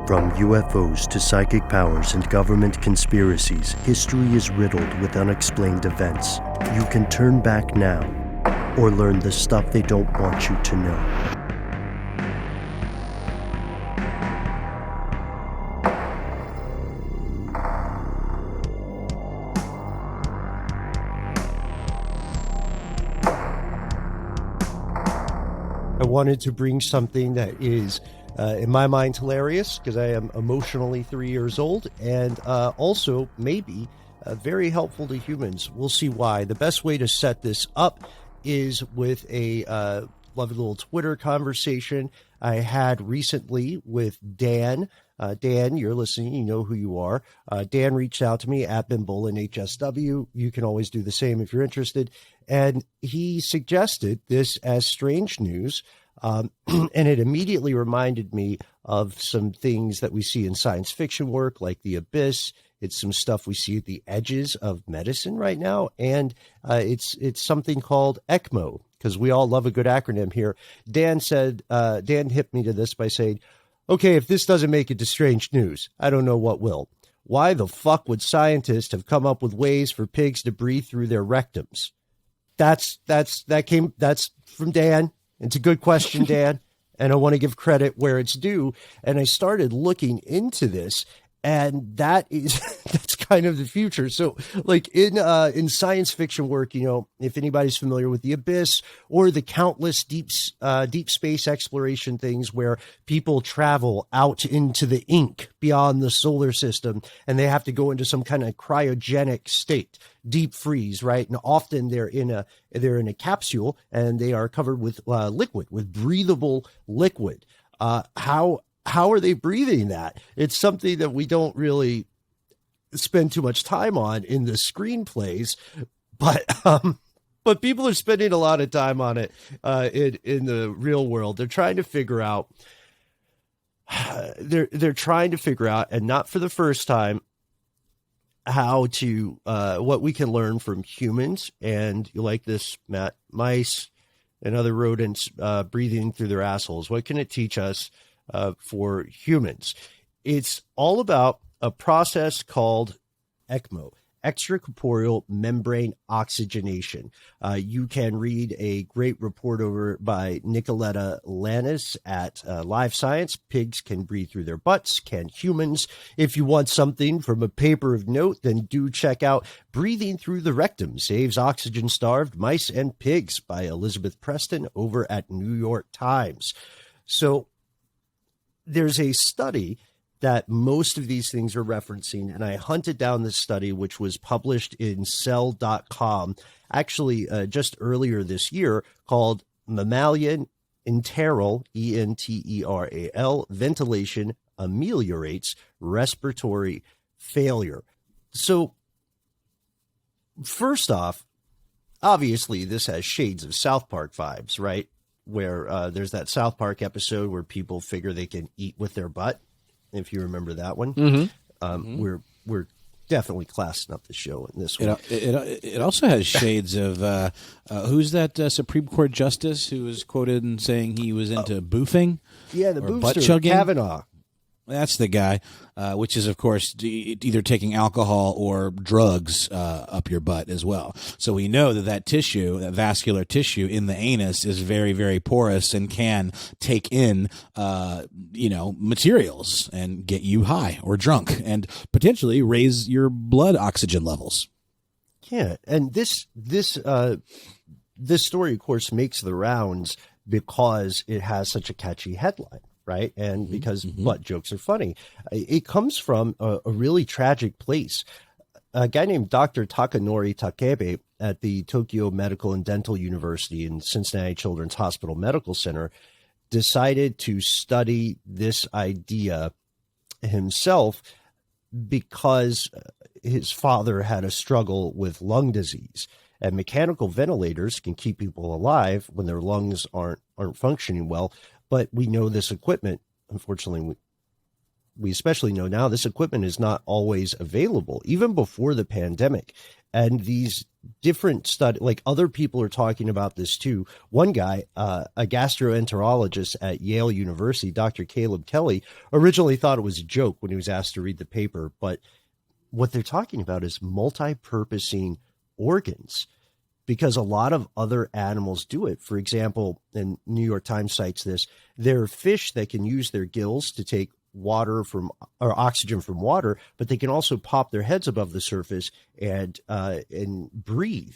From UFOs to psychic powers and government conspiracies, history is riddled with unexplained events. You can turn back now or learn the stuff they don't want you to know. I wanted to bring something that is, in my mind, hilarious because I am emotionally 3 years old and also maybe very helpful to humans. We'll see why. The best way to set this up is with a lovely little Twitter conversation I had recently with Dan. Dan, you're listening. You know who you are. Dan reached out to me at Bimbolin HSW. You can always do the same if you're interested. And he suggested this as strange news. And it immediately reminded me of some things that we see in science fiction work, like the abyss. It's some stuff we see at the edges of medicine right now. And it's something called ECMO, because we all love a good acronym here. Dan hit me to this by saying, okay, if this doesn't make it to strange news, I don't know what will. Why the fuck would scientists have come up with ways for pigs to breathe through their rectums? That's from Dan. It's a good question, Dan, and I want to give credit where it's due. And I started looking into this, and that's kind of the future. So, like in science fiction work, you know, if anybody's familiar with the abyss or the countless deep space exploration things where people travel out into the ink beyond the solar system, and they have to go into some kind of cryogenic state, deep freeze, right? And often they're in a capsule and they are covered with liquid, with breathable liquid. How are they breathing that? It's something that we don't really spend too much time on in the screenplays, but people are spending a lot of time on it in the real world. They're trying to figure out. They're trying to figure out, and not for the first time, how to what we can learn from humans. And you like this, Matt? Mice and other rodents breathing through their assholes. What can it teach us for humans? It's all about a process called ECMO, extracorporeal membrane oxygenation. You can read a great report over by Nicoletta Lannis at Live Science. Pigs can breathe through their butts. Can humans? If you want something from a paper of note, then do check out Breathing Through the Rectum Saves Oxygen-Starved Mice and Pigs by Elizabeth Preston over at New York Times. So there's a study that most of these things are referencing, and I hunted down this study, which was published in Cell.com, actually just earlier this year, called Mammalian Enteral, ENTERAL, Ventilation Ameliorates Respiratory Failure. So, first off, obviously this has shades of South Park vibes, right? Where there's that South Park episode where people figure they can eat with their butt, if you remember that one. Mm-hmm. We're definitely classing up the show in this one. It also has shades of who's that Supreme Court justice who was quoted in saying he was into boofing? Yeah, the boofster, Kavanaugh. That's the guy, which is, of course, either taking alcohol or drugs up your butt as well. So we know that tissue, that vascular tissue in the anus is very, very porous and can take in, materials and get you high or drunk and potentially raise your blood oxygen levels. Yeah, and this story, of course, makes the rounds because it has such a catchy headline. Right. And because butt jokes are funny, it comes from a really tragic place. A guy named Dr. Takanori Takebe at the Tokyo Medical and Dental University and Cincinnati Children's Hospital Medical Center decided to study this idea himself because his father had a struggle with lung disease. And mechanical ventilators can keep people alive when their lungs aren't functioning well. But we know this equipment, unfortunately, we especially know now, this equipment is not always available, even before the pandemic. And these different like other people are talking about this too. One guy, a gastroenterologist at Yale University, Dr. Caleb Kelly, originally thought it was a joke when he was asked to read the paper. But what they're talking about is multi-purposing organs, because a lot of other animals do it. For example, and New York Times cites this, there are fish that can use their gills to take water from or oxygen from water, but they can also pop their heads above the surface and breathe.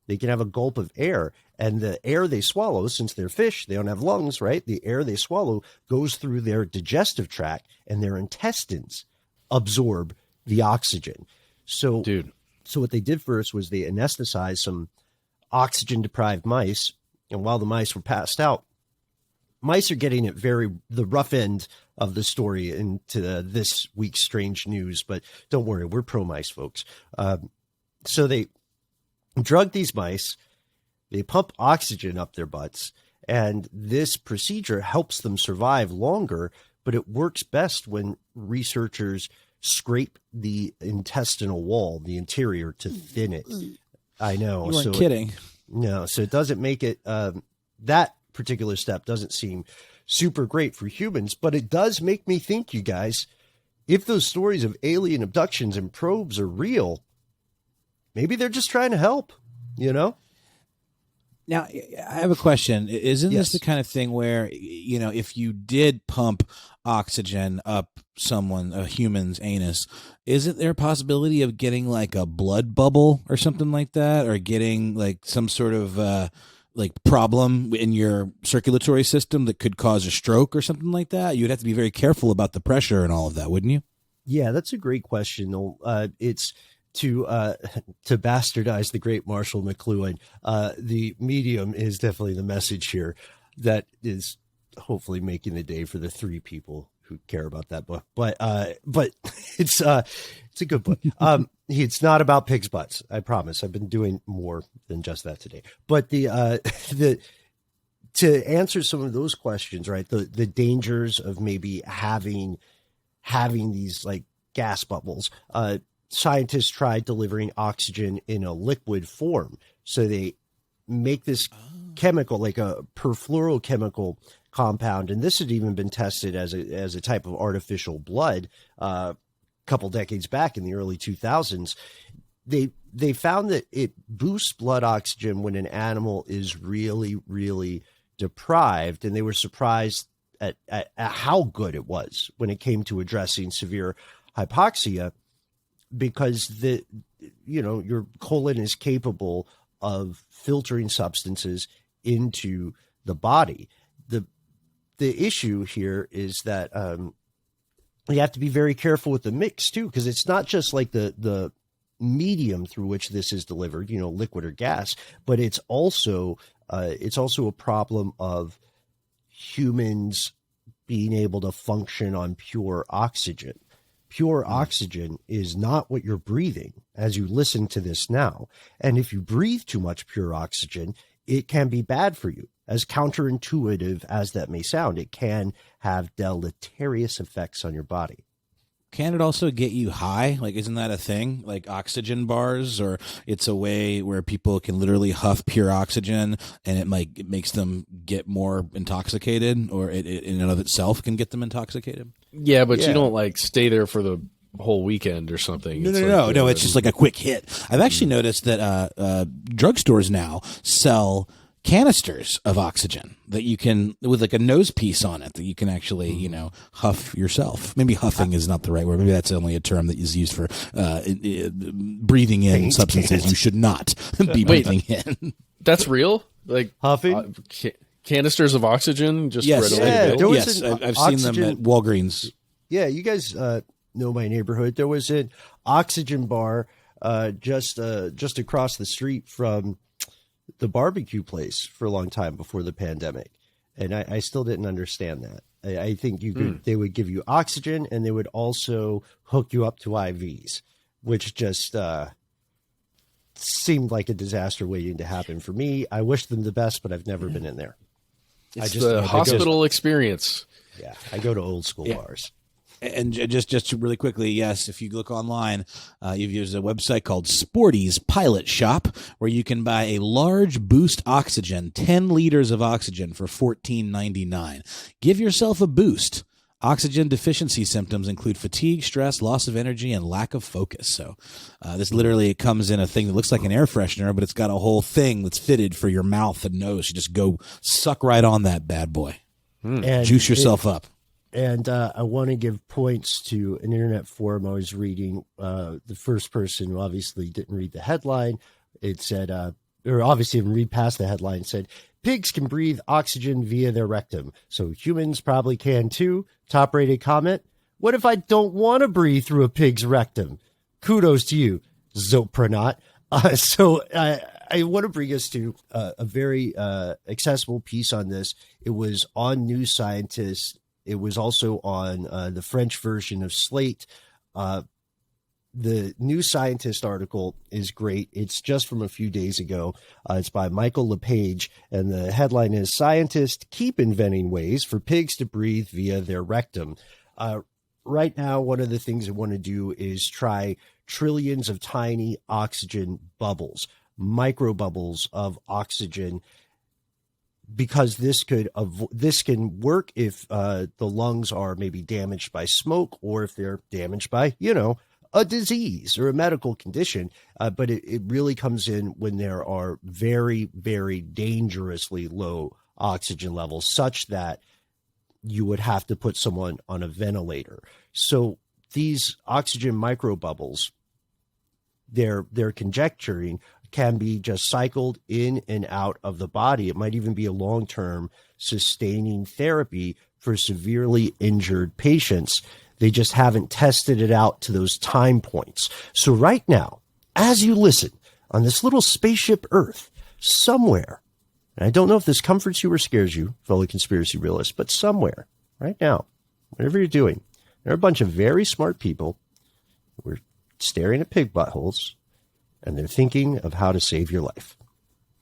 They can have a gulp of air, and the air they swallow, since they're fish, they don't have lungs, right? The air they swallow goes through their digestive tract, and their intestines absorb the oxygen. So what they did first was they anesthetized some oxygen deprived mice, and while the mice were passed out, mice are getting it the rough end of the story into this week's strange news, but don't worry, we're pro mice, folks. So they drug these mice, they pump oxygen up their butts, and this procedure helps them survive longer, but it works best when researchers scrape the intestinal wall, the interior, to thin it. I know. You weren't kidding. No, so it doesn't make it, that particular step doesn't seem super great for humans, but it does make me think, you guys, if those stories of alien abductions and probes are real, maybe they're just trying to help, you know? Now, I have a question. Isn't this the kind of thing where, you know, if you did pump oxygen up a human's anus, isn't there a possibility of getting like a blood bubble or something like that, or getting like some sort of like problem in your circulatory system that could cause a stroke or something like that? You'd have to be very careful about the pressure and all of that, wouldn't you? Yeah, that's a great question. It's to bastardize the great Marshall McLuhan. The medium is definitely the message here that is hopefully making the day for the 3 people who care about that book. But it's a good book. It's not about pigs' butts. I promise. I've been doing more than just that today. But to answer some of those questions, right? The dangers of maybe having these like gas bubbles. Scientists tried delivering oxygen in a liquid form. So they make this chemical, like a perfluorochemical compound. And this had even been tested as a type of artificial blood a couple decades back in the early 2000s. They found that it boosts blood oxygen when an animal is really, really deprived. And they were surprised at how good it was when it came to addressing severe hypoxia, because your colon is capable of filtering substances into the body. The issue here is that you have to be very careful with the mix too, because it's not just like the medium through which this is delivered, liquid or gas, but it's also a problem of humans being able to function on pure oxygen. Pure oxygen is not what you're breathing as you listen to this now. And if you breathe too much pure oxygen, it can be bad for you. As counterintuitive as that may sound, it can have deleterious effects on your body. Can it also get you high? Like, isn't that a thing? Like oxygen bars, or it's a way where people can literally huff pure oxygen and it makes them get more intoxicated, or it in and of itself can get them intoxicated? Yeah, but you don't like stay there for the whole weekend or something. No. It's just like a quick hit. I've actually noticed that drugstores now sell canisters of oxygen that you can, with like a nose piece on it, that you can actually, huff yourself. Maybe huffing is not the right word. Maybe that's only a term that is used for breathing in substances you should not be breathing in. That's real? Like huffing? Canisters of oxygen? Just readily available? Yes, I've seen them at Walgreens. Yeah, you guys know my neighborhood. There was an oxygen bar just across the street from the barbecue place for a long time before the pandemic. And I still didn't understand that. I think they would give you oxygen, and they would also hook you up to IVs, which just seemed like a disaster waiting to happen for me. I wish them the best, but I've never been in there. It's the hospital experience. Yeah, I go to old school bars. And just really quickly, yes, if you look online, there's a website called Sporty's Pilot Shop where you can buy a large boost oxygen, 10 liters of oxygen for $14.99. Give yourself a boost. Oxygen deficiency symptoms include fatigue, stress, loss of energy, and lack of focus. So this literally comes in a thing that looks like an air freshener, but it's got a whole thing that's fitted for your mouth and nose. You just go suck right on that bad boy. And juice yourself up. And I want to give points to an internet forum I was reading. The first person obviously didn't read the headline. It said, or obviously didn't read past the headline. It said, pigs can breathe oxygen via their rectum, so humans probably can too. Top rated comment. What if I don't want to breathe through a pig's rectum? Kudos to you, Zopranot. So I want to bring us to a very accessible piece on this. It was on New Scientist. It was also on the French version of Slate. The New Scientist article is great. It's just from a few days ago. It's by Michael LePage, and the headline is "Scientists Keep Inventing Ways for Pigs to Breathe Via Their Rectum." Right now, one of the things I want to do is try trillions of tiny oxygen bubbles, micro bubbles of oxygen, because this can work if the lungs are maybe damaged by smoke, or if they're damaged by, a disease or a medical condition. But it really comes in when there are very, very dangerously low oxygen levels, such that you would have to put someone on a ventilator. So these oxygen microbubbles, they're conjecturing, can be just cycled in and out of the body. It might even be a long-term sustaining therapy for severely injured patients. They just haven't tested it out to those time points. So right now, as you listen on this little spaceship Earth, somewhere, and I don't know if this comforts you or scares you, fellow conspiracy realists, but somewhere right now, whatever you're doing, there are a bunch of very smart people who are staring at pig buttholes, and they're thinking of how to save your life,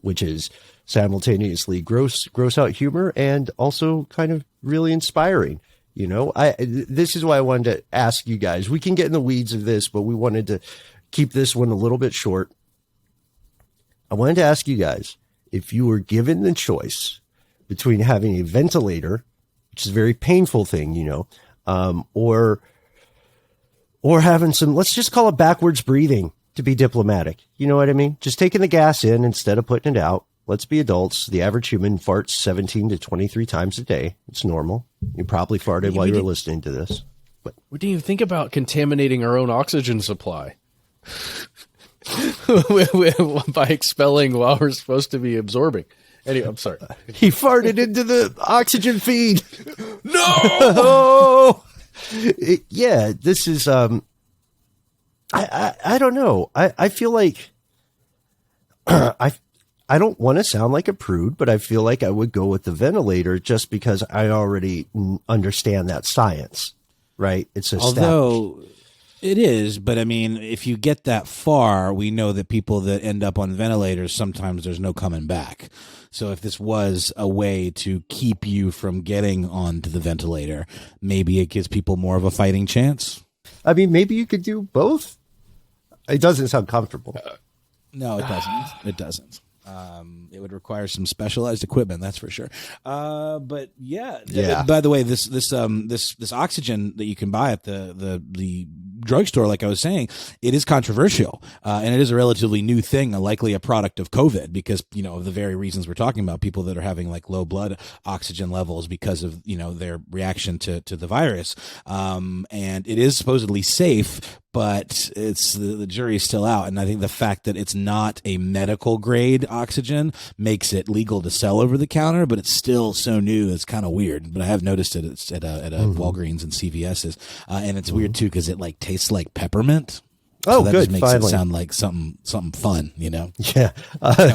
which is simultaneously gross out humor and also kind of really inspiring. This is why I wanted to ask you guys. We can get in the weeds of this, but we wanted to keep this one a little bit short. I wanted to ask you guys, if you were given the choice between having a ventilator, which is a very painful thing, or having some, let's just call it backwards breathing, to be diplomatic. You know what I mean? Just taking the gas in instead of putting it out. Let's be adults. The average human farts 17 to 23 times a day. It's normal. You probably farted while you were listening to this. But we didn't even think about contaminating our own oxygen supply by expelling while we're supposed to be absorbing. Anyway, I'm sorry. He farted into the oxygen feed. No! Yeah, this is... I don't know. I feel like I don't want to sound like a prude, but I feel like I would go with the ventilator just because I already understand that science, right? It's established. Although it is, but I mean, if you get that far, we know that people that end up on ventilators, sometimes there's no coming back. So if this was a way to keep you from getting onto the ventilator, maybe it gives people more of a fighting chance. I mean, maybe you could do both. It doesn't sound comfortable. No, it doesn't. It doesn't. It would require some specialized equipment, that's for sure. But yeah. By the way, this oxygen that you can buy at the drugstore, like I was saying, it is controversial, and it is a relatively new thing, likely a product of COVID, because of the very reasons we're talking about, people that are having like low blood oxygen levels because of their reaction to the virus, and it is supposedly safe. But it's the jury's still out, and I think the fact that it's not a medical grade oxygen makes it legal to sell over the counter. But it's still so new, it's kind of weird. But I have noticed it at Walgreens and CVS's, and it's weird too because it like tastes like peppermint. Oh, so that good! Just makes Finally. it sound like something fun, Yeah,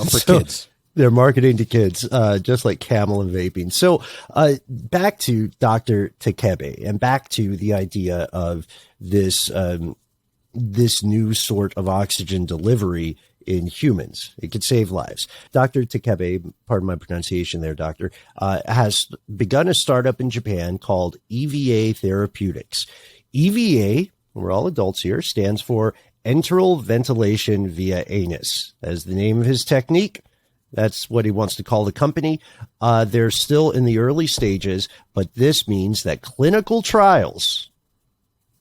for kids. They're marketing to kids, just like Camel and vaping. So back to Dr. Takebe, and back to the idea of this new sort of oxygen delivery in humans. It could save lives. Dr. Takebe, pardon my pronunciation there, doctor, has begun a startup in Japan called EVA Therapeutics. EVA, we're all adults here, stands for enteral ventilation via anus. As the name of his technique, that's what he wants to call the company. They're still in the early stages, but this means that clinical trials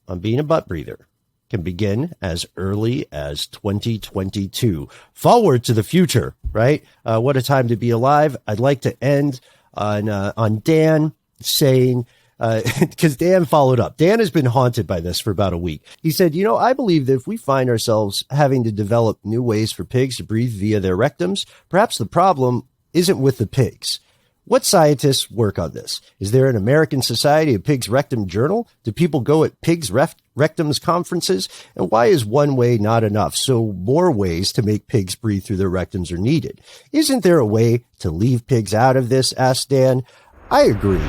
on being a butt breather can begin as early as 2022. Forward to the future, right? What a time to be alive. I'd like to end on Dan saying, because Dan followed up. Dan has been haunted by this for about a week. He said, I believe that if we find ourselves having to develop new ways for pigs to breathe via their rectums, perhaps the problem isn't with the pigs. What scientists work on this? Is there an American Society of Pigs Rectum Journal? Do people go at pigs rectums conferences? And why is one way not enough? So more ways to make pigs breathe through their rectums are needed. Isn't there a way to leave pigs out of this? Asked Dan. I agree.